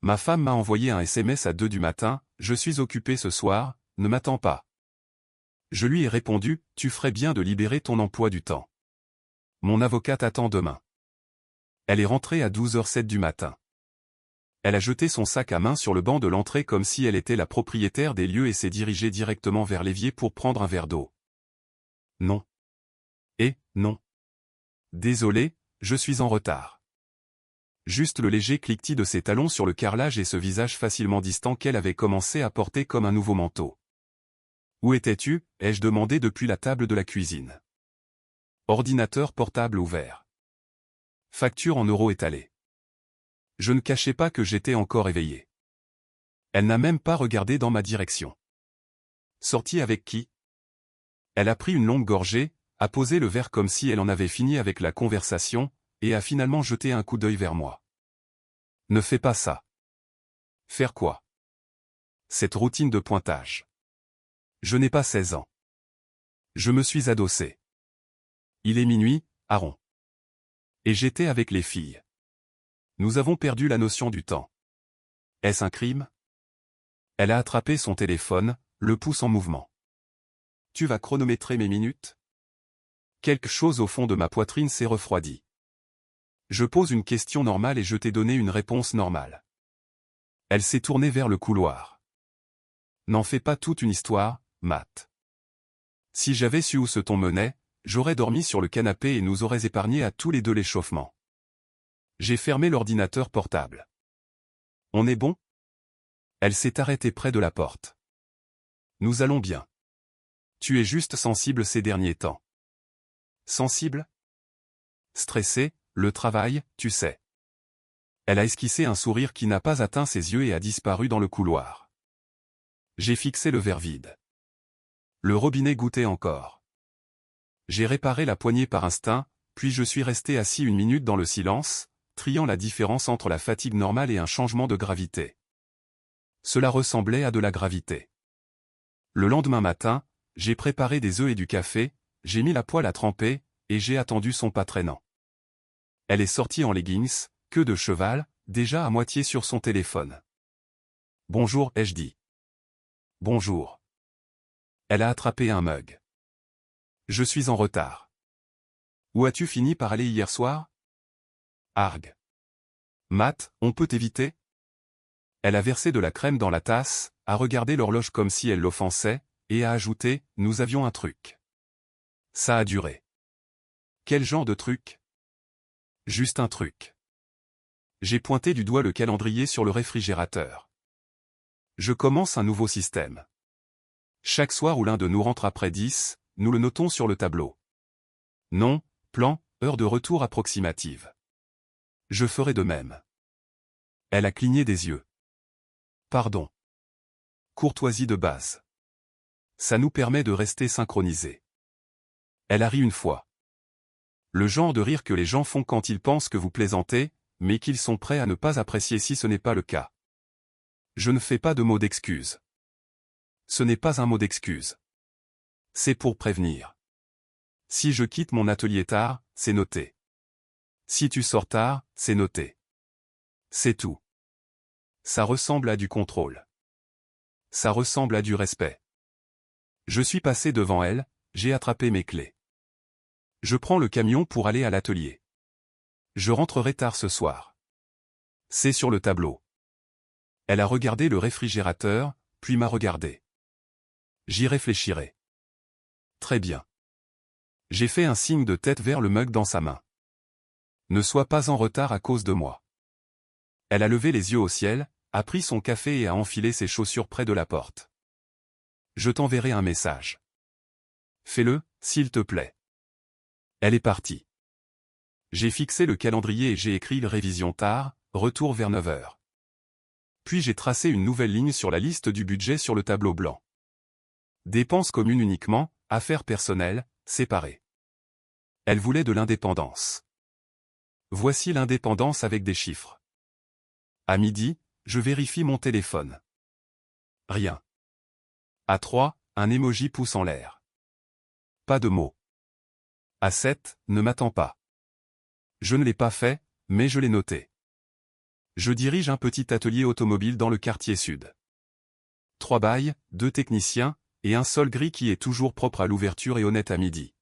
Ma femme m'a envoyé un SMS à 2 du matin, je suis occupé ce soir, ne m'attends pas. Je lui ai répondu, tu ferais bien de libérer ton emploi du temps. Mon avocat t'attend demain. Elle est rentrée à 12h07 du matin. Elle a jeté son sac à main sur le banc de l'entrée comme si elle était la propriétaire des lieux et s'est dirigée directement vers l'évier pour prendre un verre d'eau. Non. Non. Désolé, je suis en retard. Juste le léger cliquetis de ses talons sur le carrelage et ce visage facilement distant qu'elle avait commencé à porter comme un nouveau manteau. Où étais-tu, ai-je demandé depuis la table de la cuisine. Ordinateur portable ouvert. Facture en euros étalée. Je ne cachais pas que j'étais encore éveillé. Elle n'a même pas regardé dans ma direction. Sortie avec qui? Elle a pris une longue gorgée, a posé le verre comme si elle en avait fini avec la conversation, et a finalement jeté un coup d'œil vers moi. Ne fais pas ça. Faire quoi? Cette routine de pointage. Je n'ai pas 16 ans. Je me suis adossé. Il est minuit, Aaron. Et j'étais avec les filles. Nous avons perdu la notion du temps. Est-ce un crime? Elle a attrapé son téléphone, le pouce en mouvement. Tu vas chronométrer mes minutes? Quelque chose au fond de ma poitrine s'est refroidi. Je pose une question normale et je t'ai donné une réponse normale. Elle s'est tournée vers le couloir. N'en fais pas toute une histoire, Matt. Si j'avais su où ce ton menait, j'aurais dormi sur le canapé et nous aurais épargné à tous les deux l'échauffement. J'ai fermé l'ordinateur portable. On est bon? Elle s'est arrêtée près de la porte. Nous allons bien. Tu es juste sensible ces derniers temps. Sensible? Stressé, le travail, tu sais. Elle a esquissé un sourire qui n'a pas atteint ses yeux et a disparu dans le couloir. J'ai fixé le verre vide. Le robinet goûtait encore. J'ai réparé la poignée par instinct, puis je suis resté assis 1 minute dans le silence, triant la différence entre la fatigue normale et un changement de gravité. Cela ressemblait à de la gravité. Le lendemain matin, j'ai préparé des œufs et du café, j'ai mis la poêle à tremper, et j'ai attendu son pas traînant. Elle est sortie en leggings, queue de cheval, déjà à moitié sur son téléphone. Bonjour, ai-je dit. Bonjour. Elle a attrapé un mug. Je suis en retard. Où as-tu fini par aller hier soir? Arg. Matt, on peut t'éviter? Elle a versé de la crème dans la tasse, a regardé l'horloge comme si elle l'offensait, et a ajouté, nous avions un truc. Ça a duré. Quel genre de truc? Juste un truc. J'ai pointé du doigt le calendrier sur le réfrigérateur. Je commence un nouveau système. Chaque soir où l'un de nous rentre après 10, nous le notons sur le tableau. Nom, plan, heure de retour approximative. Je ferai de même. Elle a cligné des yeux. Pardon. Courtoisie de base. Ça nous permet de rester synchronisés. Elle a ri une fois. Le genre de rire que les gens font quand ils pensent que vous plaisantez, mais qu'ils sont prêts à ne pas apprécier si ce n'est pas le cas. Je ne fais pas de mot d'excuse. Ce n'est pas un mot d'excuse. C'est pour prévenir. Si je quitte mon atelier tard, c'est noté. Si tu sors tard, c'est noté. C'est tout. Ça ressemble à du contrôle. Ça ressemble à du respect. Je suis passé devant elle, j'ai attrapé mes clés. Je prends le camion pour aller à l'atelier. Je rentrerai tard ce soir. C'est sur le tableau. Elle a regardé le réfrigérateur, puis m'a regardé. J'y réfléchirai. Très bien. J'ai fait un signe de tête vers le mug dans sa main. Ne sois pas en retard à cause de moi. Elle a levé les yeux au ciel, a pris son café et a enfilé ses chaussures près de la porte. Je t'enverrai un message. Fais-le, s'il te plaît. Elle est partie. J'ai fixé le calendrier et j'ai écrit révision tard, retour vers 9h. Puis j'ai tracé une nouvelle ligne sur la liste du budget sur le tableau blanc. Dépenses communes uniquement, affaires personnelles, séparées. Elle voulait de l'indépendance. Voici l'indépendance avec des chiffres. À midi, je vérifie mon téléphone. Rien. À 3, un emoji pouce en l'air. Pas de mots. À 7, ne m'attends pas. Je ne l'ai pas fait, mais je l'ai noté. Je dirige un petit atelier automobile dans le quartier sud. 3 bails, 2 techniciens, et un sol gris qui est toujours propre à l'ouverture et honnête à midi.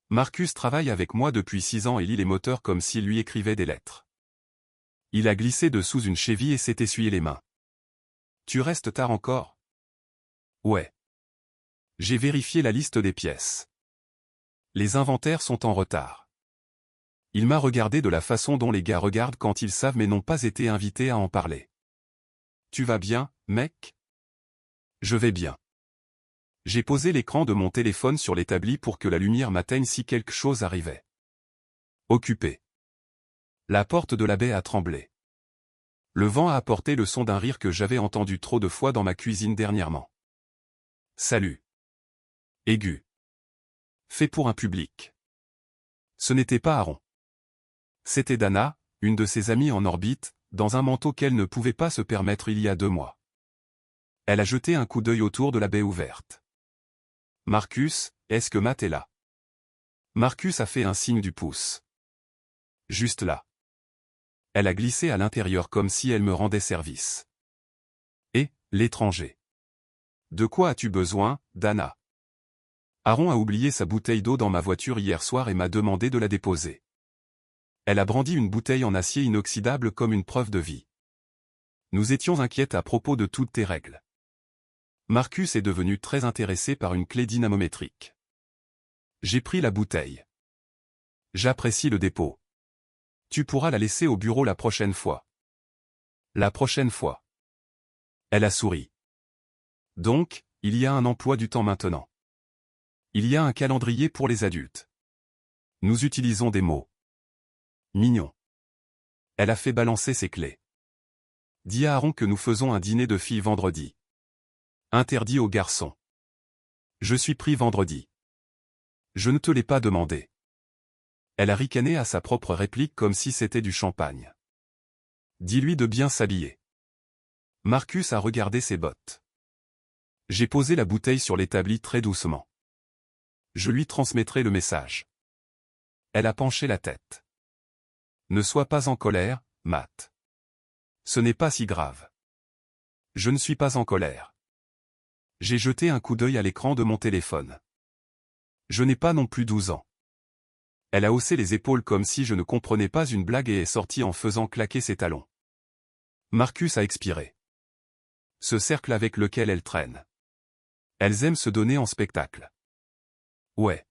Marcus travaille avec moi depuis 6 ans et lit les moteurs comme s'il lui écrivait des lettres. Il a glissé dessous une cheville et s'est essuyé les mains. Tu restes tard encore? Ouais. J'ai vérifié la liste des pièces. Les inventaires sont en retard. Il m'a regardé de la façon dont les gars regardent quand ils savent mais n'ont pas été invités à en parler. Tu vas bien, mec? Je vais bien. J'ai posé l'écran de mon téléphone sur l'établi pour que la lumière m'atteigne si quelque chose arrivait. Occupé. La porte de la baie a tremblé. Le vent a apporté le son d'un rire que j'avais entendu trop de fois dans ma cuisine dernièrement. Salut. Aigu. Fait pour un public. Ce n'était pas Aaron. C'était Dana, une de ses amies en orbite, dans un manteau qu'elle ne pouvait pas se permettre il y a 2 mois. Elle a jeté un coup d'œil autour de la baie ouverte. Marcus, est-ce que Matt est là? Marcus a fait un signe du pouce. Juste là. Elle a glissé à l'intérieur comme si elle me rendait service. Et, l'étranger. De quoi as-tu besoin, Dana? Aaron a oublié sa bouteille d'eau dans ma voiture hier soir et m'a demandé de la déposer. Elle a brandi une bouteille en acier inoxydable comme une preuve de vie. Nous étions inquiètes à propos de toutes tes règles. Marcus est devenu très intéressé par une clé dynamométrique. J'ai pris la bouteille. J'apprécie le dépôt. Tu pourras la laisser au bureau la prochaine fois. La prochaine fois. Elle a souri. Donc, il y a un emploi du temps maintenant. Il y a un calendrier pour les adultes. Nous utilisons des mots. Mignon. Elle a fait balancer ses clés. Dis à Aaron que nous faisons un dîner de filles vendredi. Interdit aux garçons. Je suis pris vendredi. Je ne te l'ai pas demandé. Elle a ricané à sa propre réplique comme si c'était du champagne. Dis-lui de bien s'habiller. Marcus a regardé ses bottes. J'ai posé la bouteille sur l'établi très doucement. Je lui transmettrai le message. Elle a penché la tête. Ne sois pas en colère, Matt. Ce n'est pas si grave. Je ne suis pas en colère. J'ai jeté un coup d'œil à l'écran de mon téléphone. Je n'ai pas non plus 12 ans. Elle a haussé les épaules comme si je ne comprenais pas une blague et est sortie en faisant claquer ses talons. Marcus a expiré. Ce cercle avec lequel elles traînent. Elles aiment se donner en spectacle. Ouais.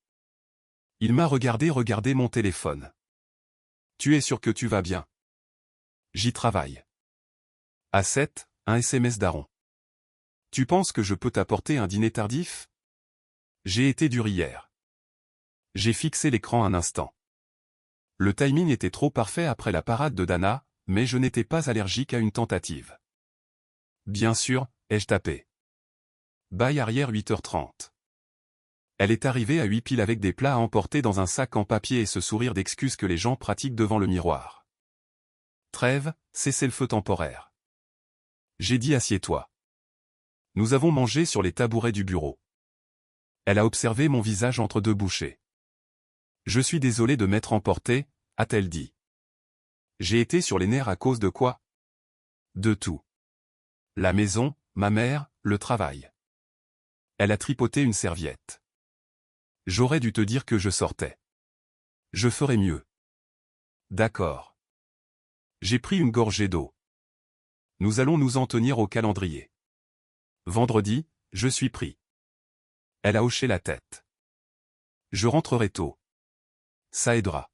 Il m'a regardé mon téléphone. Tu es sûr que tu vas bien? J'y travaille. À 7, un SMS d'Aaron. Tu penses que je peux t'apporter un dîner tardif? J'ai été dur hier. J'ai fixé l'écran un instant. Le timing était trop parfait après la parade de Dana, mais je n'étais pas allergique à une tentative. Bien sûr, ai-je tapé. Bail arrière 8h30. Elle est arrivée à 8 piles avec des plats à emporter dans un sac en papier et ce sourire d'excuse que les gens pratiquent devant le miroir. Trêve, cessez-le-feu temporaire. J'ai dit assieds-toi. Nous avons mangé sur les tabourets du bureau. Elle a observé mon visage entre 2 bouchées. Je suis désolé de m'être emporté, a-t-elle dit. J'ai été sur les nerfs à cause de quoi? De tout. La maison, ma mère, le travail. Elle a tripoté une serviette. J'aurais dû te dire que je sortais. Je ferai mieux. D'accord. J'ai pris une gorgée d'eau. Nous allons nous en tenir au calendrier. Vendredi, je suis pris. Elle a hoché la tête. Je rentrerai tôt. Ça aidera.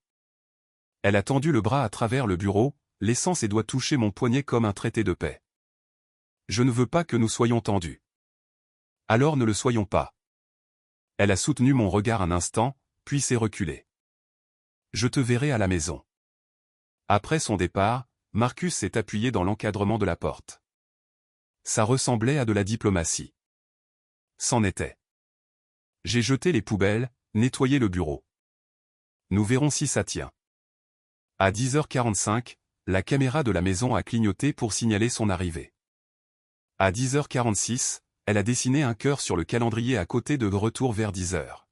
Elle a tendu le bras à travers le bureau, laissant ses doigts toucher mon poignet comme un traité de paix. Je ne veux pas que nous soyons tendus. Alors ne le soyons pas. Elle a soutenu mon regard un instant, puis s'est reculée. Je te verrai à la maison. Après son départ, Marcus s'est appuyé dans l'encadrement de la porte. Ça ressemblait à de la diplomatie. C'en était. J'ai jeté les poubelles, nettoyé le bureau. Nous verrons si ça tient. À 10h45, la caméra de la maison a clignoté pour signaler son arrivée. À 10h46, elle a dessiné un cœur sur le calendrier à côté de retour vers 10h.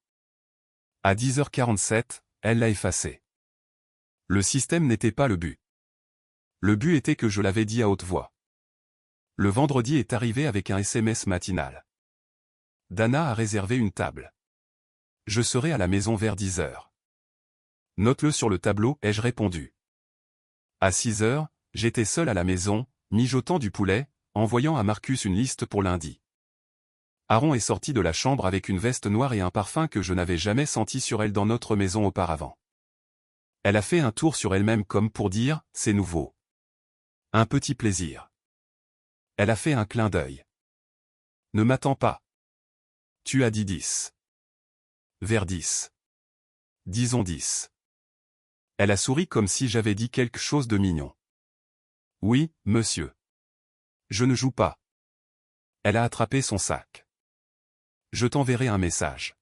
À 10h47, elle l'a effacé. Le système n'était pas le but. Le but était que je l'avais dit à haute voix. Le vendredi est arrivé avec un SMS matinal. Dana a réservé une table. Je serai à la maison vers 10 heures. Note-le sur le tableau, ai-je répondu. À 6 heures, j'étais seul à la maison, mijotant du poulet, envoyant à Marcus une liste pour lundi. Aaron est sorti de la chambre avec une veste noire et un parfum que je n'avais jamais senti sur elle dans notre maison auparavant. Elle a fait un tour sur elle-même comme pour dire, c'est nouveau. Un petit plaisir. Elle a fait un clin d'œil. Ne m'attends pas. Tu as dit 10. Vers 10. Disons 10. Elle a souri comme si j'avais dit quelque chose de mignon. Oui, monsieur. Je ne joue pas. Elle a attrapé son sac. Je t'enverrai un message.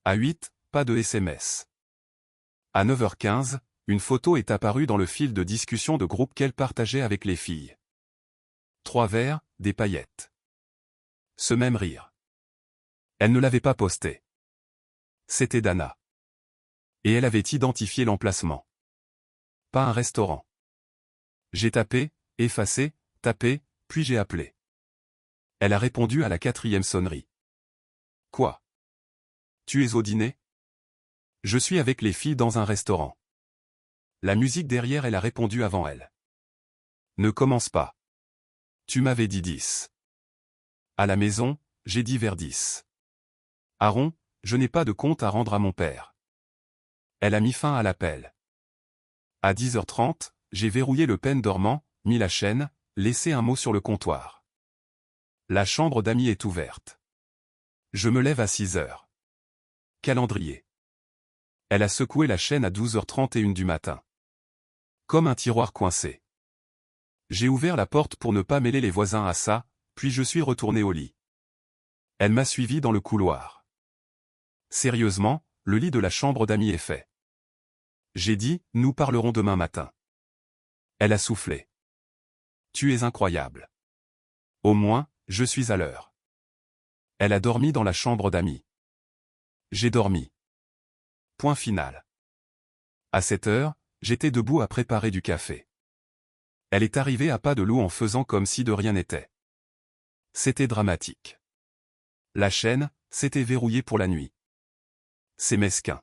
À 8, pas de SMS. À 9h15, une photo est apparue dans le fil de discussion de groupe qu'elle partageait avec les filles. 3 verres, des paillettes. Ce même rire. Elle ne l'avait pas posté. C'était Dana. Et elle avait identifié l'emplacement. Pas un restaurant. J'ai tapé, effacé, tapé, puis j'ai appelé. Elle a répondu à la 4e sonnerie. Quoi? Tu es au dîner? Je suis avec les filles dans un restaurant. La musique derrière, elle a répondu avant elle. Ne commence pas. Tu m'avais dit 10. À la maison, j'ai dit vers 10. Aaron, je n'ai pas de compte à rendre à mon père. Elle a mis fin à l'appel. À 10h30, j'ai verrouillé le pen dormant, mis la chaîne, laissé un mot sur le comptoir. La chambre d'amis est ouverte. Je me lève à 6h. Calendrier. Elle a secoué la chaîne à 12h31 du matin. Comme un tiroir coincé. J'ai ouvert la porte pour ne pas mêler les voisins à ça, puis je suis retourné au lit. Elle m'a suivi dans le couloir. Sérieusement, le lit de la chambre d'amis est fait. J'ai dit, nous parlerons demain matin. Elle a soufflé. Tu es incroyable. Au moins, je suis à l'heure. Elle a dormi dans la chambre d'amis. J'ai dormi. Point final. À 7h, j'étais debout à préparer du café. Elle est arrivée à pas de loup en faisant comme si de rien n'était. C'était dramatique. La chaîne, s'était verrouillée pour la nuit. C'est mesquin.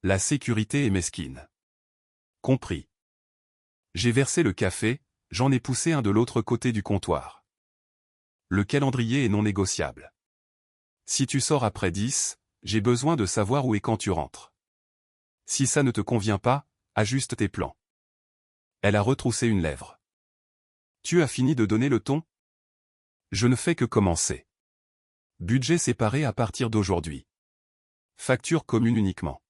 La sécurité est mesquine. Compris. J'ai versé le café, j'en ai poussé un de l'autre côté du comptoir. Le calendrier est non négociable. Si tu sors après 10, j'ai besoin de savoir où et quand tu rentres. Si ça ne te convient pas, ajuste tes plans. Elle a retroussé une lèvre. Tu as fini de donner le ton? Je ne fais que commencer. Budget séparé à partir d'aujourd'hui. Facture commune uniquement.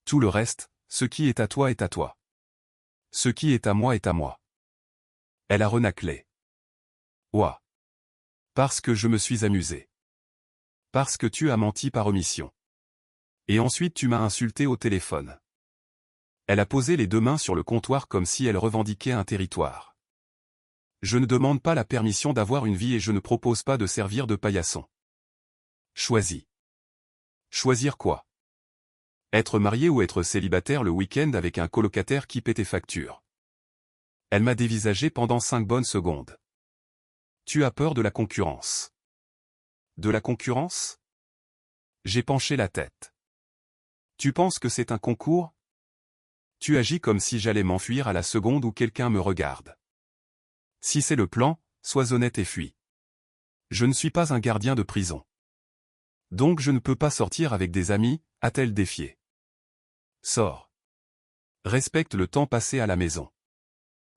Tout le reste, ce qui est à toi est à toi. Ce qui est à moi est à moi. Elle a renâclé. Ouah. Parce que je me suis amusé. Parce que tu as menti par omission. Et ensuite tu m'as insulté au téléphone. Elle a posé les 2 mains sur le comptoir comme si elle revendiquait un territoire. Je ne demande pas la permission d'avoir une vie et je ne propose pas de servir de paillasson. Choisis. Choisir quoi? Être marié ou être célibataire le week-end avec un colocataire qui paie tes factures. Elle m'a dévisagé pendant 5 bonnes secondes. Tu as peur de la concurrence. De la concurrence? J'ai penché la tête. Tu penses que c'est un concours? Tu agis comme si j'allais m'enfuir à la seconde où quelqu'un me regarde. Si c'est le plan, sois honnête et fuis. Je ne suis pas un gardien de prison. Donc je ne peux pas sortir avec des amis, a-t-elle défié. Sors. Respecte le temps passé à la maison.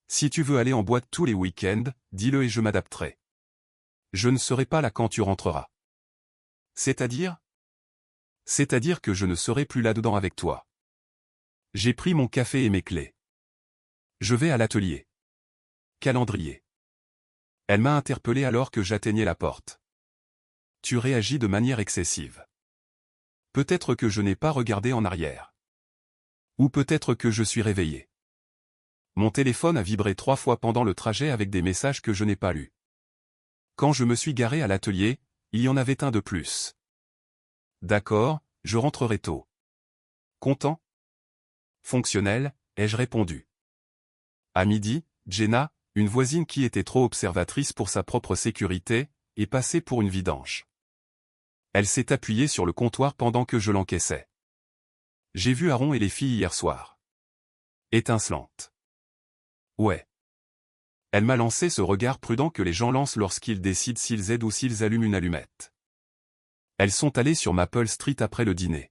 Si tu veux aller en boîte tous les week-ends, dis-le et je m'adapterai. Je ne serai pas là quand tu rentreras. C'est-à-dire? C'est-à-dire que je ne serai plus là-dedans avec toi. J'ai pris mon café et mes clés. Je vais à l'atelier. Calendrier. Elle m'a interpellé alors que j'atteignais la porte. Tu réagis de manière excessive. Peut-être que je n'ai pas regardé en arrière. Ou peut-être que je suis réveillé. Mon téléphone a vibré 3 fois pendant le trajet avec des messages que je n'ai pas lus. Quand je me suis garé à l'atelier, il y en avait un de plus. D'accord, je rentrerai tôt. Content? Fonctionnel, ai-je répondu. À midi, Jenna, une voisine qui était trop observatrice pour sa propre sécurité, est passée pour une vidange. Elle s'est appuyée sur le comptoir pendant que je l'encaissais. J'ai vu Aaron et les filles hier soir. Étincelante. Ouais. Elle m'a lancé ce regard prudent que les gens lancent lorsqu'ils décident s'ils aident ou s'ils allument une allumette. Elles sont allées sur Maple Street après le dîner.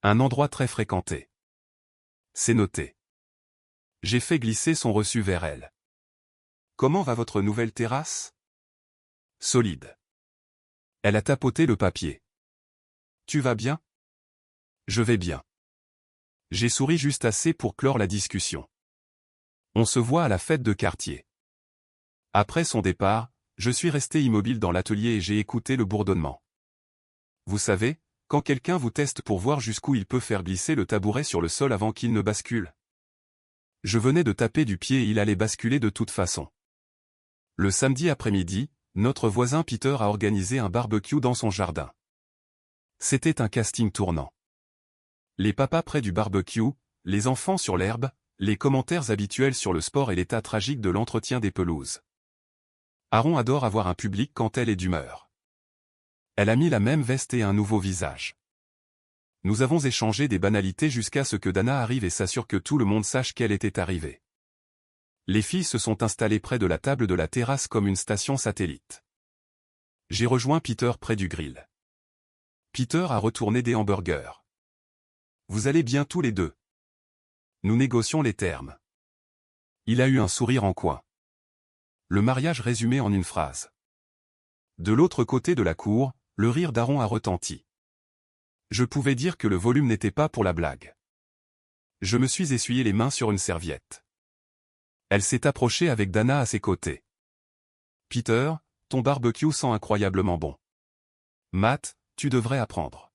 Un endroit très fréquenté. C'est noté. J'ai fait glisser son reçu vers elle. Comment va votre nouvelle terrasse? Solide. Elle a tapoté le papier. Tu vas bien? Je vais bien. J'ai souri juste assez pour clore la discussion. On se voit à la fête de quartier. Après son départ, je suis resté immobile dans l'atelier et j'ai écouté le bourdonnement. Vous savez, quand quelqu'un vous teste pour voir jusqu'où il peut faire glisser le tabouret sur le sol avant qu'il ne bascule. Je venais de taper du pied et il allait basculer de toute façon. Le samedi après-midi, notre voisin Peter a organisé un barbecue dans son jardin. C'était un casting tournant. Les papas près du barbecue, les enfants sur l'herbe, les commentaires habituels sur le sport et l'état tragique de l'entretien des pelouses. Aaron adore avoir un public quand elle est d'humeur. Elle a mis la même veste et un nouveau visage. Nous avons échangé des banalités jusqu'à ce que Dana arrive et s'assure que tout le monde sache qu'elle était arrivée. Les filles se sont installées près de la table de la terrasse comme une station satellite. J'ai rejoint Peter près du grill. Peter a retourné des hamburgers. Vous allez bien tous les deux. Nous négocions les termes. Il a eu un sourire en coin. Le mariage résumé en une phrase. De l'autre côté de la cour, le rire d'Aaron a retenti. Je pouvais dire que le volume n'était pas pour la blague. Je me suis essuyé les mains sur une serviette. Elle s'est approchée avec Dana à ses côtés. Peter, ton barbecue sent incroyablement bon. Matt, tu devrais apprendre.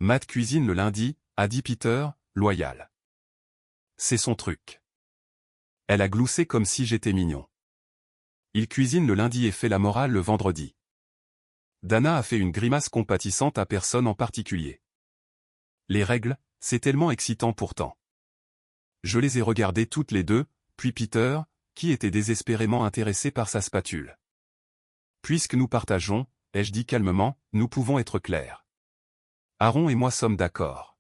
Matt cuisine le lundi, a dit Peter, loyal. C'est son truc. Elle a gloussé comme si j'étais mignon. Il cuisine le lundi et fait la morale le vendredi. Dana a fait une grimace compatissante à personne en particulier. Les règles, c'est tellement excitant pourtant. Je les ai regardées toutes les deux, puis Peter, qui était désespérément intéressé par sa spatule. Puisque nous partageons, ai-je dit calmement, nous pouvons être clairs. Aaron et moi sommes d'accord.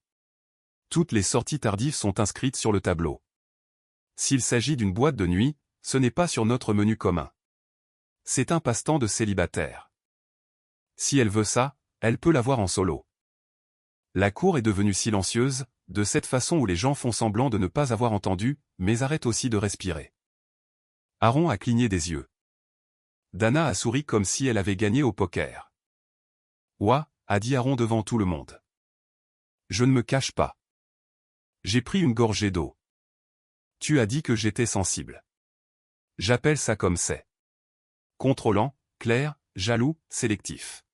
Toutes les sorties tardives sont inscrites sur le tableau. S'il s'agit d'une boîte de nuit, ce n'est pas sur notre menu commun. C'est un passe-temps de célibataire. Si elle veut ça, elle peut l'avoir en solo. La cour est devenue silencieuse, de cette façon où les gens font semblant de ne pas avoir entendu, mais arrêtent aussi de respirer. Aaron a cligné des yeux. Dana a souri comme si elle avait gagné au poker. Ouah, a dit Aaron devant tout le monde. Je ne me cache pas. J'ai pris une gorgée d'eau. Tu as dit que j'étais sensible. J'appelle ça comme c'est. Contrôlant, clair, jaloux, sélectif.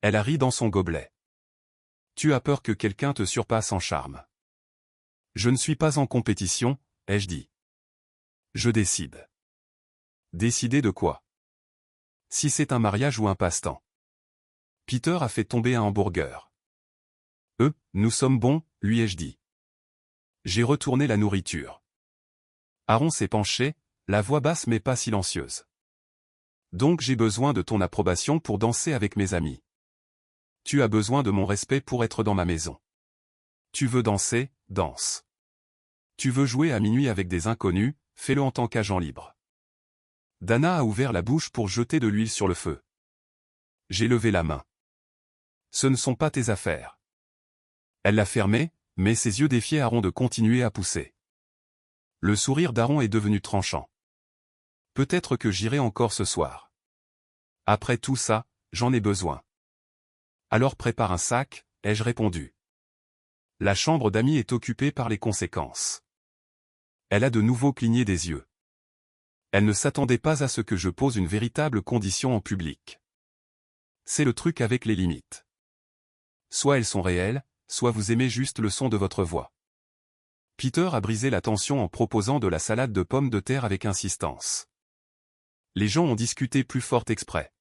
Elle a ri dans son gobelet. Tu as peur que quelqu'un te surpasse en charme. Je ne suis pas en compétition, ai-je dit. Je décide. Décider de quoi? Si c'est un mariage ou un passe-temps. Peter a fait tomber un hamburger. Nous sommes bons, lui ai-je dit. J'ai retourné la nourriture. Aaron s'est penché, la voix basse mais pas silencieuse. Donc j'ai besoin de ton approbation pour danser avec mes amis. Tu as besoin de mon respect pour être dans ma maison. Tu veux danser, danse. Tu veux jouer à minuit avec des inconnus, fais-le en tant qu'agent libre. Dana a ouvert la bouche pour jeter de l'huile sur le feu. J'ai levé la main. Ce ne sont pas tes affaires. Elle l'a fermée, mais ses yeux défiaient Aaron de continuer à pousser. Le sourire d'Aaron est devenu tranchant. Peut-être que j'irai encore ce soir. Après tout ça, j'en ai besoin. Alors prépare un sac, ai-je répondu. La chambre d'amis est occupée par les conséquences. Elle a de nouveau cligné des yeux. Elle ne s'attendait pas à ce que je pose une véritable condition en public. C'est le truc avec les limites. Soit elles sont réelles, soit vous aimez juste le son de votre voix. Peter a brisé la tension en proposant de la salade de pommes de terre avec insistance. Les gens ont discuté plus fort exprès.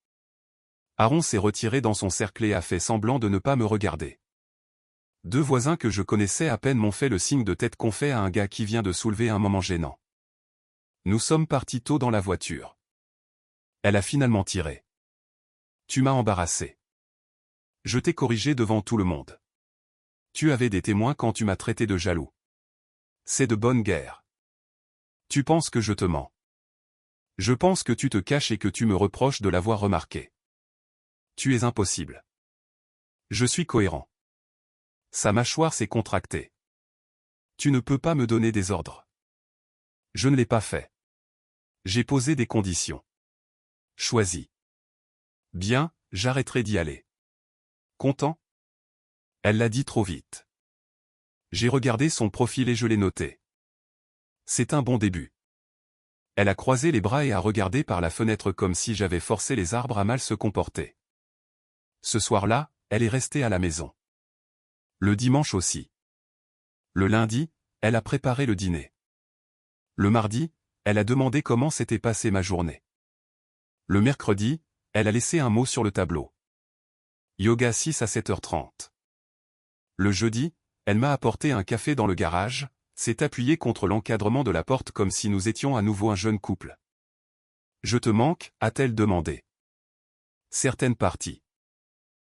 Aaron s'est retiré dans son cercle et a fait semblant de ne pas me regarder. 2 voisins que je connaissais à peine m'ont fait le signe de tête qu'on fait à un gars qui vient de soulever un moment gênant. Nous sommes partis tôt dans la voiture. Elle a finalement tiré. Tu m'as embarrassé. Je t'ai corrigé devant tout le monde. Tu avais des témoins quand tu m'as traité de jaloux. C'est de bonne guerre. Tu penses que je te mens. Je pense que tu te caches et que tu me reproches de l'avoir remarqué. Tu es impossible. Je suis cohérent. Sa mâchoire s'est contractée. Tu ne peux pas me donner des ordres. Je ne l'ai pas fait. J'ai posé des conditions. Choisis. Bien, j'arrêterai d'y aller. Content? Elle l'a dit trop vite. J'ai regardé son profil et je l'ai noté. C'est un bon début. Elle a croisé les bras et a regardé par la fenêtre comme si j'avais forcé les arbres à mal se comporter. Ce soir-là, elle est restée à la maison. Le dimanche aussi. Le lundi, elle a préparé le dîner. Le mardi, elle a demandé comment s'était passée ma journée. Le mercredi, elle a laissé un mot sur le tableau. Yoga 6 à 7h30. Le jeudi, elle m'a apporté un café dans le garage, s'est appuyée contre l'encadrement de la porte comme si nous étions à nouveau un jeune couple. Je te manque, a-t-elle demandé. Certaines parties.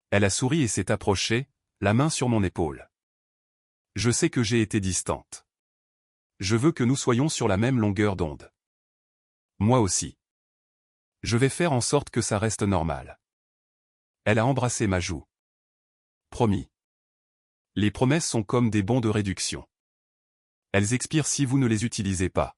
Elle a souri et s'est approchée, la main sur mon épaule. Je sais que j'ai été distante. Je veux que nous soyons sur la même longueur d'onde. Moi aussi. Je vais faire en sorte que ça reste normal. Elle a embrassé ma joue. Promis. Les promesses sont comme des bons de réduction. Elles expirent si vous ne les utilisez pas.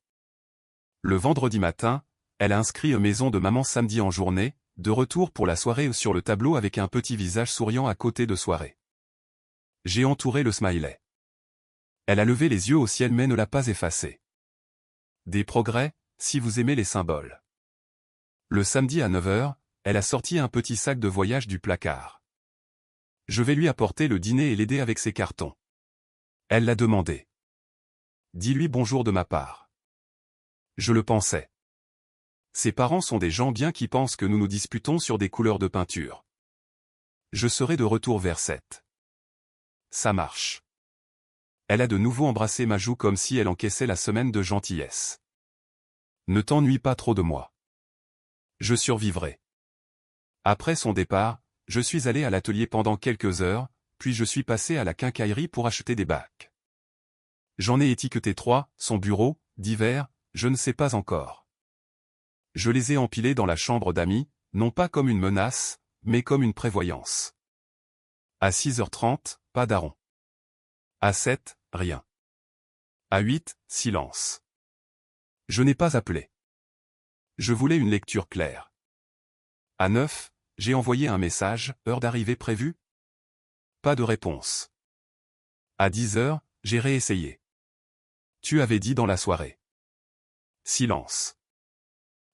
Le vendredi matin, elle a inscrit maison de maman samedi en journée, de retour pour la soirée sur le tableau avec un petit visage souriant à côté de soirée. J'ai entouré le smiley. Elle a levé les yeux au ciel mais ne l'a pas effacé. Des progrès, si vous aimez les symboles. Le samedi à 9h, elle a sorti un petit sac de voyage du placard. Je vais lui apporter le dîner et l'aider avec ses cartons. Elle l'a demandé. Dis-lui bonjour de ma part. Je le pensais. Ses parents sont des gens bien qui pensent que nous nous disputons sur des couleurs de peinture. Je serai de retour vers 7. Ça marche. Elle a de nouveau embrassé ma joue comme si elle encaissait la semaine de gentillesse. Ne t'ennuie pas trop de moi. Je survivrai. Après son départ, je suis allé à l'atelier pendant quelques heures, puis je suis passé à la quincaillerie pour acheter des bacs. J'en ai étiqueté 3, son bureau, divers, je ne sais pas encore. Je les ai empilés dans la chambre d'amis, non pas comme une menace, mais comme une prévoyance. À 6h30, pas d'Aaron. À 7, rien. À 8, silence. Je n'ai pas appelé. Je voulais une lecture claire. À 9, j'ai envoyé un message, heure d'arrivée prévue? Pas de réponse. À 10h, j'ai réessayé. Tu avais dit dans la soirée. Silence.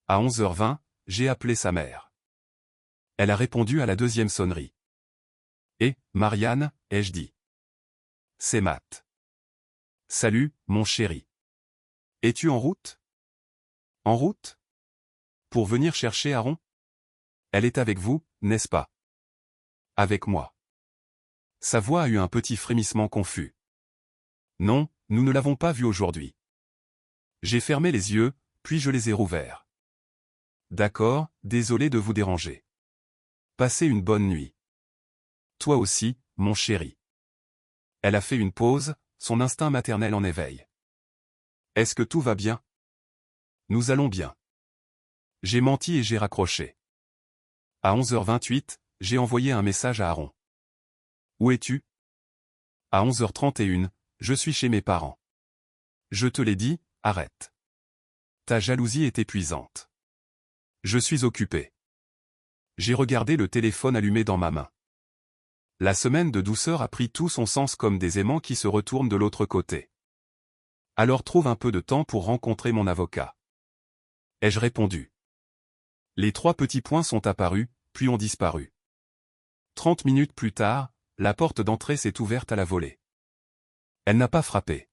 À 11h20, j'ai appelé sa mère. Elle a répondu à la deuxième sonnerie. Et, Marianne, ai-je dit. C'est Matt. Salut, mon chéri. Es-tu en route? En route? Pour venir chercher Aaron? Elle est avec vous, n'est-ce pas? Avec moi. Sa voix a eu un petit frémissement confus. Non, nous ne l'avons pas vue aujourd'hui. J'ai fermé les yeux, puis je les ai rouverts. D'accord, désolé de vous déranger. Passez une bonne nuit. Toi aussi, mon chéri. Elle a fait une pause, son instinct maternel en éveil. Est-ce que tout va bien? Nous allons bien. J'ai menti et j'ai raccroché. À 11h28, j'ai envoyé un message à Aaron. Où es-tu? À 11h31, je suis chez mes parents. Je te l'ai dit, arrête. Ta jalousie est épuisante. Je suis occupé. J'ai regardé le téléphone allumé dans ma main. La semaine de douceur a pris tout son sens comme des aimants qui se retournent de l'autre côté. Alors trouve un peu de temps pour rencontrer mon avocat. Ai-je répondu? Les 3 petits points sont apparus, puis ont disparu. 30 minutes plus tard, la porte d'entrée s'est ouverte à la volée. Elle n'a pas frappé.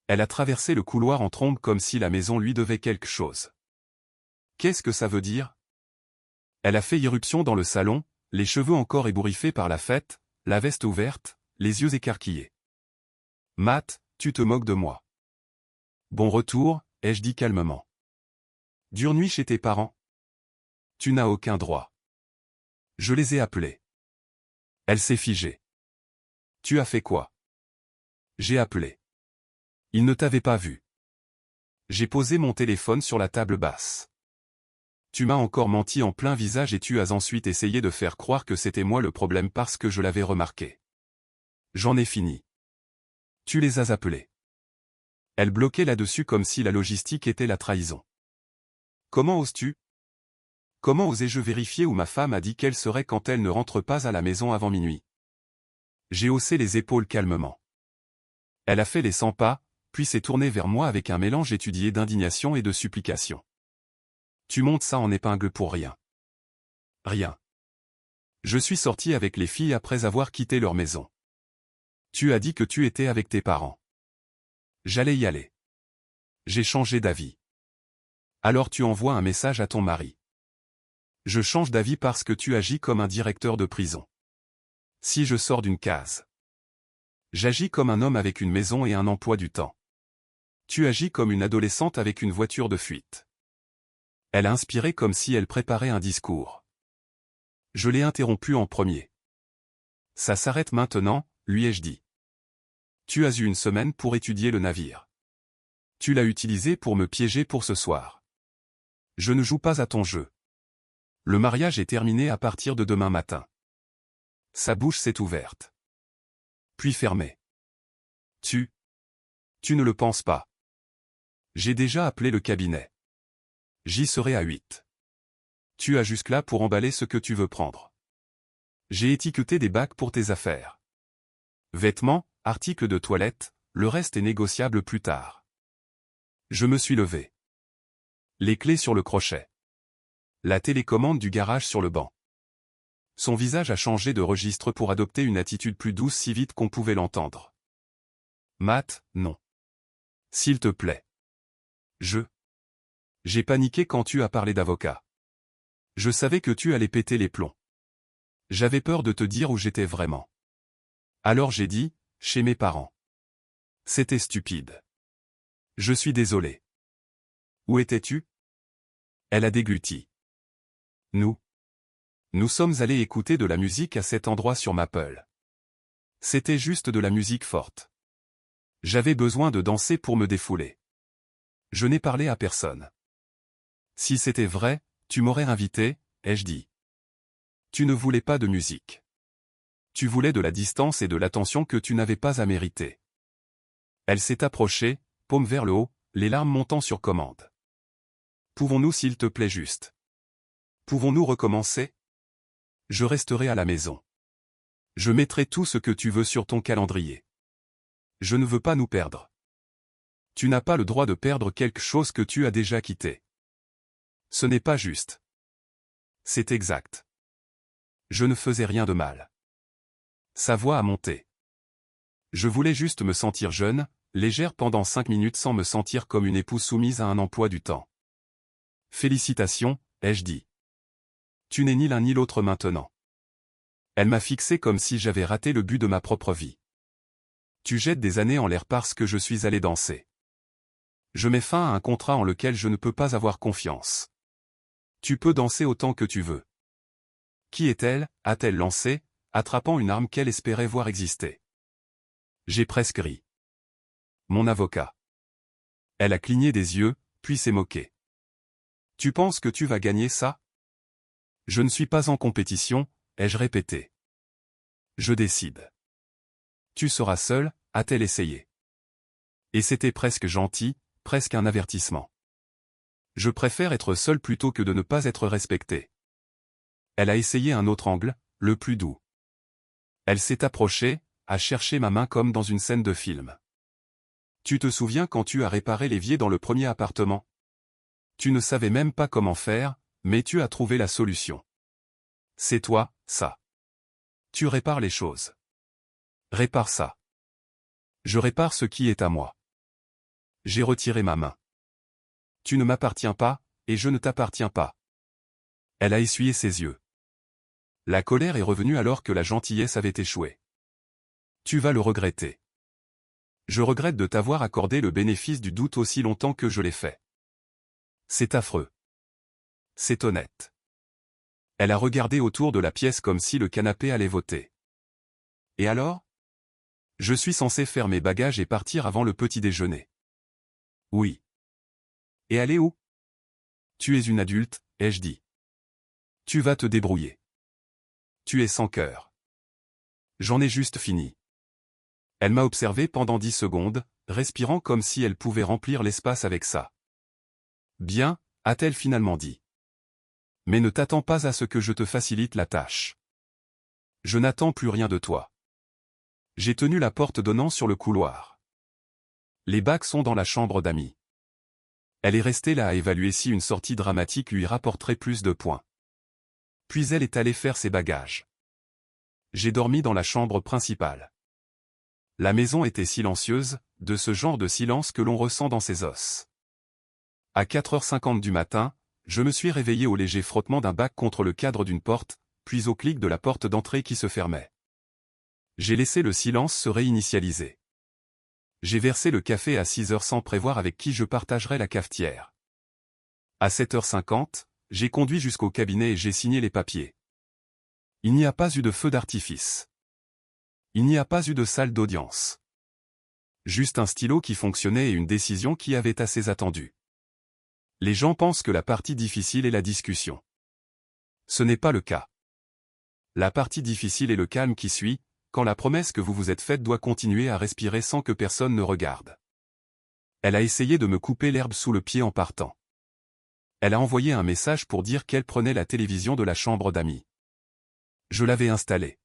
Elle a traversé le couloir en trombe comme si la maison lui devait quelque chose. Qu'est-ce que ça veut dire? Elle a fait irruption dans le salon, les cheveux encore ébouriffés par la fête, la veste ouverte, les yeux écarquillés. Matt, tu te moques de moi. Bon retour, ai-je dit calmement. Dure nuit chez tes parents? Tu n'as aucun droit. Je les ai appelés. Elle s'est figée. Tu as fait quoi? J'ai appelé. Ils ne t'avaient pas vu. J'ai posé mon téléphone sur la table basse. Tu m'as encore menti en plein visage et tu as ensuite essayé de faire croire que c'était moi le problème parce que je l'avais remarqué. J'en ai fini. Tu les as appelés. Elle bloquait là-dessus comme si la logistique était la trahison. Comment oses-tu? Comment osais-je vérifier où ma femme a dit qu'elle serait quand elle ne rentre pas à la maison avant minuit? J'ai haussé les épaules calmement. Elle a fait les 100 pas, puis s'est tournée vers moi avec un mélange étudié d'indignation et de supplication. Tu montes ça en épingle pour rien. Rien. Je suis sorti avec les filles après avoir quitté leur maison. Tu as dit que tu étais avec tes parents. J'allais y aller. J'ai changé d'avis. Alors tu envoies un message à ton mari. Je change d'avis parce que tu agis comme un directeur de prison. Si je sors d'une case. J'agis comme un homme avec une maison et un emploi du temps. Tu agis comme une adolescente avec une voiture de fuite. Elle a inspiré comme si elle préparait un discours. Je l'ai interrompu en premier. Ça s'arrête maintenant, lui ai-je dit. Tu as eu une semaine pour étudier le navire. Tu l'as utilisé pour me piéger pour ce soir. Je ne joue pas à ton jeu. Le mariage est terminé à partir de demain matin. Sa bouche s'est ouverte. Puis fermée. Tu ne le penses pas. J'ai déjà appelé le cabinet. J'y serai à 8. Tu as jusque-là pour emballer ce que tu veux prendre. J'ai étiqueté des bacs pour tes affaires. Vêtements, articles de toilette, le reste est négociable plus tard. Je me suis levé. Les clés sur le crochet. La télécommande du garage sur le banc. Son visage a changé de registre pour adopter une attitude plus douce si vite qu'on pouvait l'entendre. Matt, non. S'il te plaît. J'ai paniqué quand tu as parlé d'avocat. Je savais que tu allais péter les plombs. J'avais peur de te dire où j'étais vraiment. Alors j'ai dit, chez mes parents. C'était stupide. Je suis désolé. Où étais-tu? Elle a dégluti. Nous sommes allés écouter de la musique à cet endroit sur Maple. C'était juste de la musique forte. J'avais besoin de danser pour me défouler. Je n'ai parlé à personne. Si c'était vrai, tu m'aurais invité, ai-je dit. Tu ne voulais pas de musique. Tu voulais de la distance et de l'attention que tu n'avais pas à mériter. Elle s'est approchée, paume vers le haut, les larmes montant sur commande. Pouvons-nous s'il te plaît juste? Pouvons-nous recommencer? Je resterai à la maison. Je mettrai tout ce que tu veux sur ton calendrier. Je ne veux pas nous perdre. Tu n'as pas le droit de perdre quelque chose que tu as déjà quitté. Ce n'est pas juste. C'est exact. Je ne faisais rien de mal. Sa voix a monté. Je voulais juste me sentir jeune, légère pendant 5 minutes sans me sentir comme une épouse soumise à un emploi du temps. Félicitations, ai-je dit. Tu n'es ni l'un ni l'autre maintenant. Elle m'a fixé comme si j'avais raté le but de ma propre vie. Tu jettes des années en l'air parce que je suis allé danser. Je mets fin à un contrat en lequel je ne peux pas avoir confiance. Tu peux danser autant que tu veux. Qui est-elle, a-t-elle lancé, attrapant une arme qu'elle espérait voir exister. J'ai presque ri. Mon avocat. Elle a cligné des yeux, puis s'est moquée. Tu penses que tu vas gagner ça? Je ne suis pas en compétition, ai-je répété. Je décide. Tu seras seul, a-t-elle essayé. Et c'était presque gentil, presque un avertissement. Je préfère être seul plutôt que de ne pas être respecté. Elle a essayé un autre angle, le plus doux. Elle s'est approchée, a cherché ma main comme dans une scène de film. Tu te souviens quand tu as réparé l'évier dans le premier appartement? Tu ne savais même pas comment faire, mais tu as trouvé la solution. C'est toi, ça. Tu répares les choses. Répare ça. Je répare ce qui est à moi. J'ai retiré ma main. Tu ne m'appartiens pas, et je ne t'appartiens pas. Elle a essuyé ses yeux. La colère est revenue alors que la gentillesse avait échoué. Tu vas le regretter. Je regrette de t'avoir accordé le bénéfice du doute aussi longtemps que je l'ai fait. C'est affreux. C'est honnête. Elle a regardé autour de la pièce comme si le canapé allait voter. Et alors? Je suis censé faire mes bagages et partir avant le petit déjeuner. Oui. Et aller où? Tu es une adulte, ai-je dit. Tu vas te débrouiller. Tu es sans cœur. J'en ai juste fini. Elle m'a observé pendant 10 secondes, respirant comme si elle pouvait remplir l'espace avec ça. Bien, a-t-elle finalement dit. Mais ne t'attends pas à ce que je te facilite la tâche. Je n'attends plus rien de toi. J'ai tenu la porte donnant sur le couloir. Les bacs sont dans la chambre d'amis. Elle est restée là à évaluer si une sortie dramatique lui rapporterait plus de points. Puis elle est allée faire ses bagages. J'ai dormi dans la chambre principale. La maison était silencieuse, de ce genre de silence que l'on ressent dans ses os. À 4h50 du matin, je me suis réveillé au léger frottement d'un bac contre le cadre d'une porte, puis au clic de la porte d'entrée qui se fermait. J'ai laissé le silence se réinitialiser. J'ai versé le café à 6h sans prévoir avec qui je partagerais la cafetière. À 7h50, j'ai conduit jusqu'au cabinet et j'ai signé les papiers. Il n'y a pas eu de feu d'artifice. Il n'y a pas eu de salle d'audience. Juste un stylo qui fonctionnait et une décision qui avait assez attendu. Les gens pensent que la partie difficile est la discussion. Ce n'est pas le cas. La partie difficile est le calme qui suit, quand la promesse que vous vous êtes faite doit continuer à respirer sans que personne ne regarde. Elle a essayé de me couper l'herbe sous le pied en partant. Elle a envoyé un message pour dire qu'elle prenait la télévision de la chambre d'amis. Je l'avais installée.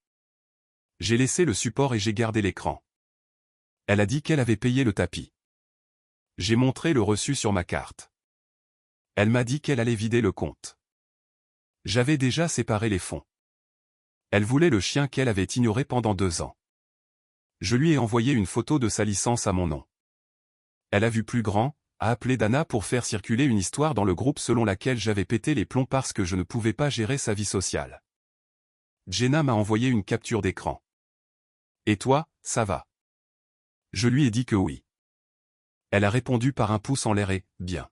J'ai laissé le support et j'ai gardé l'écran. Elle a dit qu'elle avait payé le tapis. J'ai montré le reçu sur ma carte. Elle m'a dit qu'elle allait vider le compte. J'avais déjà séparé les fonds. Elle voulait le chien qu'elle avait ignoré pendant 2 ans. Je lui ai envoyé une photo de sa licence à mon nom. Elle a vu plus grand, a appelé Dana pour faire circuler une histoire dans le groupe selon laquelle j'avais pété les plombs parce que je ne pouvais pas gérer sa vie sociale. Jenna m'a envoyé une capture d'écran. Et toi, ça va? Je lui ai dit que oui. Elle a répondu par un pouce en l'air et, bien.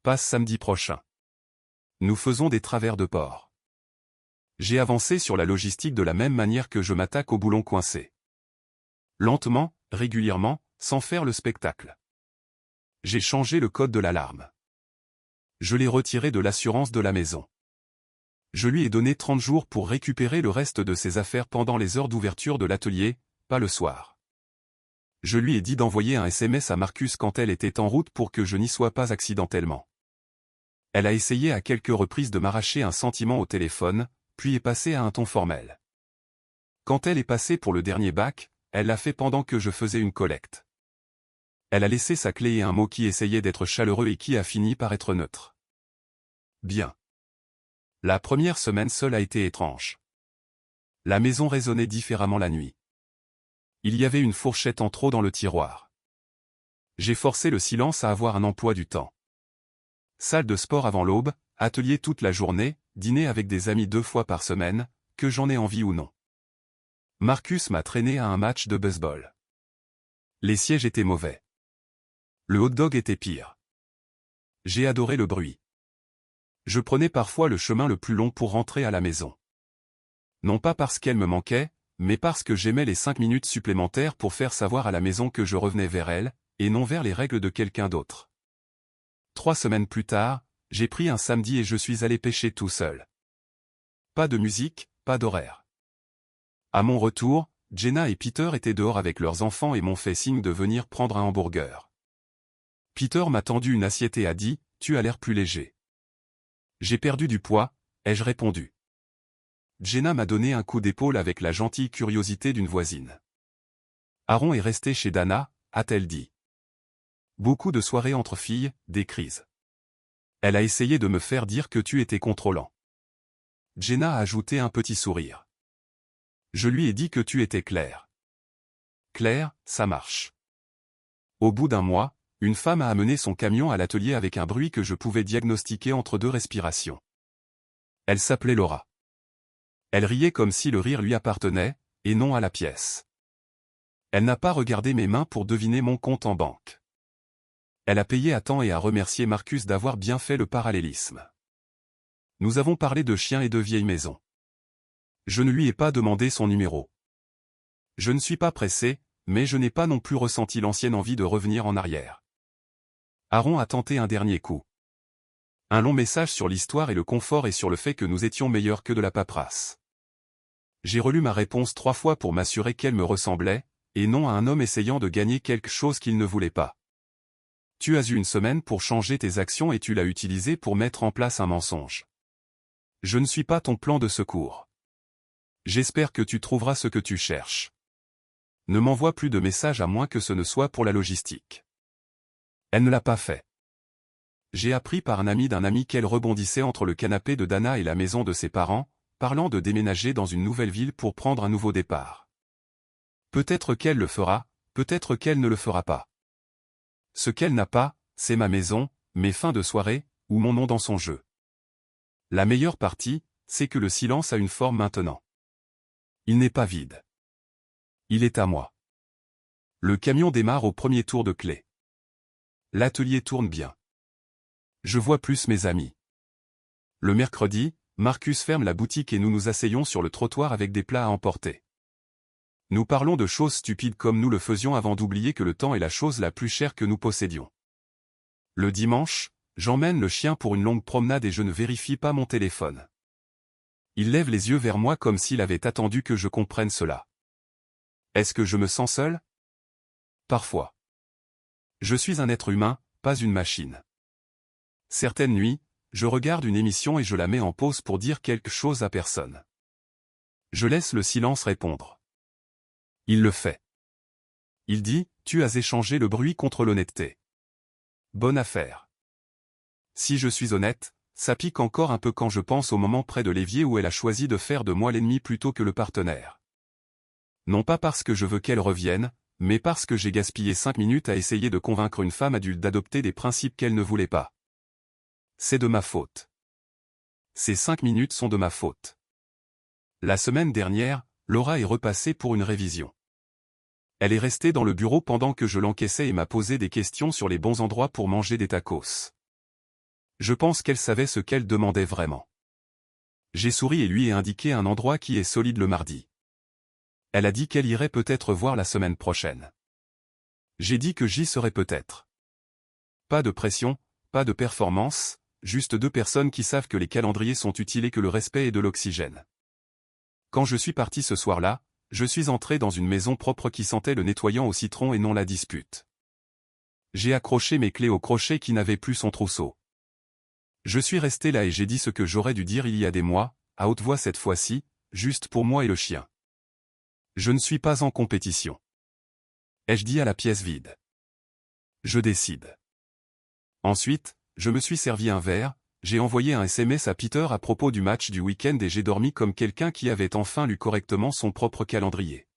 Passe samedi prochain. Nous faisons des travers de porc. J'ai avancé sur la logistique de la même manière que je m'attaque au boulon coincé. Lentement, régulièrement, sans faire le spectacle. J'ai changé le code de l'alarme. Je l'ai retiré de l'assurance de la maison. Je lui ai donné 30 jours pour récupérer le reste de ses affaires pendant les heures d'ouverture de l'atelier, pas le soir. Je lui ai dit d'envoyer un SMS à Marcus quand elle était en route pour que je n'y sois pas accidentellement. Elle a essayé à quelques reprises de m'arracher un sentiment au téléphone, puis est passée à un ton formel. Quand elle est passée pour le dernier bac, elle l'a fait pendant que je faisais une collecte. Elle a laissé sa clé et un mot qui essayait d'être chaleureux et qui a fini par être neutre. Bien. La première semaine seule a été étrange. La maison résonnait différemment la nuit. Il y avait une fourchette en trop dans le tiroir. J'ai forcé le silence à avoir un emploi du temps. Salle de sport avant l'aube, atelier toute la journée, dîner avec des amis 2 fois par semaine, que j'en ai envie ou non. Marcus m'a traîné à un match de baseball. Les sièges étaient mauvais. Le hot-dog était pire. J'ai adoré le bruit. Je prenais parfois le chemin le plus long pour rentrer à la maison. Non pas parce qu'elle me manquait, mais parce que j'aimais les 5 minutes supplémentaires pour faire savoir à la maison que je revenais vers elle, et non vers les règles de quelqu'un d'autre. 3 semaines plus tard, j'ai pris un samedi et je suis allé pêcher tout seul. Pas de musique, pas d'horaire. À mon retour, Jenna et Peter étaient dehors avec leurs enfants et m'ont fait signe de venir prendre un hamburger. Peter m'a tendu une assiette et a dit « Tu as l'air plus léger ». J'ai perdu du poids, ai-je répondu. Jenna m'a donné un coup d'épaule avec la gentille curiosité d'une voisine. Aaron est resté chez Dana, a-t-elle dit. Beaucoup de soirées entre filles, des crises. Elle a essayé de me faire dire que tu étais contrôlant. Jenna a ajouté un petit sourire. Je lui ai dit que tu étais clair. Claire, ça marche. Au bout d'1 mois, une femme a amené son camion à l'atelier avec un bruit que je pouvais diagnostiquer entre 2 respirations. Elle s'appelait Laura. Elle riait comme si le rire lui appartenait, et non à la pièce. Elle n'a pas regardé mes mains pour deviner mon compte en banque. Elle a payé à temps et a remercié Marcus d'avoir bien fait le parallélisme. Nous avons parlé de chiens et de vieilles maisons. Je ne lui ai pas demandé son numéro. Je ne suis pas pressé, mais je n'ai pas non plus ressenti l'ancienne envie de revenir en arrière. Aaron a tenté un dernier coup. Un long message sur l'histoire et le confort et sur le fait que nous étions meilleurs que de la paperasse. J'ai relu ma réponse 3 fois pour m'assurer qu'elle me ressemblait, et non à un homme essayant de gagner quelque chose qu'il ne voulait pas. Tu as eu une semaine pour changer tes actions et tu l'as utilisé pour mettre en place un mensonge. Je ne suis pas ton plan de secours. J'espère que tu trouveras ce que tu cherches. Ne m'envoie plus de messages à moins que ce ne soit pour la logistique. Elle ne l'a pas fait. J'ai appris par un ami d'un ami qu'elle rebondissait entre le canapé de Dana et la maison de ses parents, parlant de déménager dans une nouvelle ville pour prendre un nouveau départ. Peut-être qu'elle le fera, peut-être qu'elle ne le fera pas. Ce qu'elle n'a pas, c'est ma maison, mes fins de soirée, ou mon nom dans son jeu. La meilleure partie, c'est que le silence a une forme maintenant. Il n'est pas vide. Il est à moi. Le camion démarre au premier tour de clé. L'atelier tourne bien. Je vois plus mes amis. Le mercredi, Marcus ferme la boutique et nous nous asseyons sur le trottoir avec des plats à emporter. Nous parlons de choses stupides comme nous le faisions avant d'oublier que le temps est la chose la plus chère que nous possédions. Le dimanche, j'emmène le chien pour une longue promenade et je ne vérifie pas mon téléphone. Il lève les yeux vers moi comme s'il avait attendu que je comprenne cela. Est-ce que je me sens seul? Parfois. Je suis un être humain, pas une machine. Certaines nuits, je regarde une émission et je la mets en pause pour dire quelque chose à personne. Je laisse le silence répondre. Il le fait. Il dit, tu as échangé le bruit contre l'honnêteté. Bonne affaire. Si je suis honnête, ça pique encore un peu quand je pense au moment près de l'évier où elle a choisi de faire de moi l'ennemi plutôt que le partenaire. Non pas parce que je veux qu'elle revienne, mais parce que j'ai gaspillé 5 minutes à essayer de convaincre une femme adulte d'adopter des principes qu'elle ne voulait pas. C'est de ma faute. Ces 5 minutes sont de ma faute. La semaine dernière, Laura est repassée pour une révision. Elle est restée dans le bureau pendant que je l'encaissais et m'a posé des questions sur les bons endroits pour manger des tacos. Je pense qu'elle savait ce qu'elle demandait vraiment. J'ai souri et lui ai indiqué un endroit qui est solide le mardi. Elle a dit qu'elle irait peut-être voir la semaine prochaine. J'ai dit que j'y serais peut-être. Pas de pression, pas de performance, juste 2 personnes qui savent que les calendriers sont utiles et que le respect est de l'oxygène. Quand je suis parti ce soir-là, je suis entré dans une maison propre qui sentait le nettoyant au citron et non la dispute. J'ai accroché mes clés au crochet qui n'avait plus son trousseau. Je suis resté là et j'ai dit ce que j'aurais dû dire il y a des mois, à haute voix cette fois-ci, juste pour moi et le chien. Je ne suis pas en compétition. Ai-je dit à la pièce vide. Je décide. Ensuite, je me suis servi un verre, j'ai envoyé un SMS à Peter à propos du match du week-end et j'ai dormi comme quelqu'un qui avait enfin lu correctement son propre calendrier.